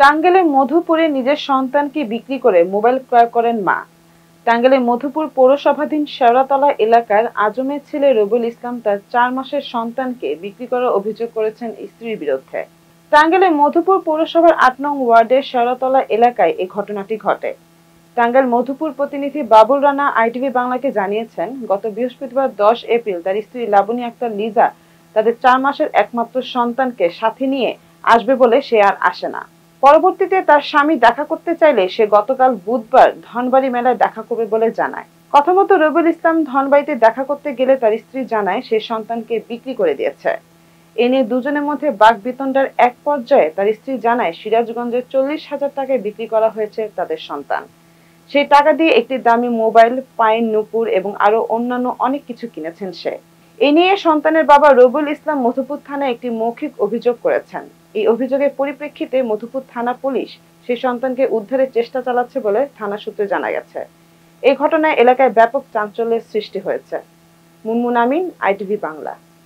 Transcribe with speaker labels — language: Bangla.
Speaker 1: টাঙ্গাইলের মধুপুরে নিজের সন্তানকে বিক্রি করে মোবাইল ক্রয় করেন মা। টাঙ্গাইলের মধুপুর পৌরসভাধীন শেওড়াতলা এলাকার আজমের ছেলে রবিউল ইসলাম তার 4 মাসের সন্তানকে বিক্রি করার অভিযোগ করেছেন স্ত্রীর বিরুদ্ধে। টাঙ্গাইলের মধুপুর পৌরসভার 8 নং ওয়ার্ডের শেওড়াতলা এলাকায় এই ঘটনাটি ঘটে। টাঙ্গাইল মধুপুর প্রতিনিধি বাবুল রানা আইটিভি বাংলাকে জানিয়েছেন, গত বৃহস্পতিবার 10 এপ্রিল তার স্ত্রী লাবণী আক্তার লিজা তাদের 4 মাসের একমাত্র সন্তানকে সাথে নিয়ে আসবে বলে সে আর আসে না। পরবর্তীতে তার স্বামী দেখা করতে চাইলে সে গতকাল বুধবার ধনবাড়ি মেলায় দেখা করবে বলে জানায়। কথা মতো রবিউল ইসলাম ধনবাড়িতে দেখা করতে গেলে তার স্ত্রী জানায় সে সন্তানকে বিক্রি করে দিয়েছে। এ নিয়ে দুজনের মধ্যে বাকবিতণ্ডার এক পর্যায়ে তার স্ত্রী জানায় সিরাজগঞ্জে 40,000 টাকায় বিক্রি করা হয়েছে তাদের সন্তান। সেই টাকা দিয়ে একটি দামি মোবাইল, পায়ের নূপুর এবং আরো অন্যান্য অনেক কিছু কিনেছেন সে। এ নিয়ে সন্তানের বাবা রবিউল ইসলাম মধুপুর থানায় একটি মৌখিক অভিযোগ করেছেন। এই অভিযোগের পরিপ্রেক্ষিতে মধুপুর থানা পুলিশ সেই সন্তানকে উদ্ধারের চেষ্টা চালাচ্ছে বলে থানা সূত্রে জানা গেছে। এই ঘটনায় এলাকায় ব্যাপক চাঞ্চল্যের সৃষ্টি হয়েছে। মুনমুন আমিন, আইটিভি বাংলা।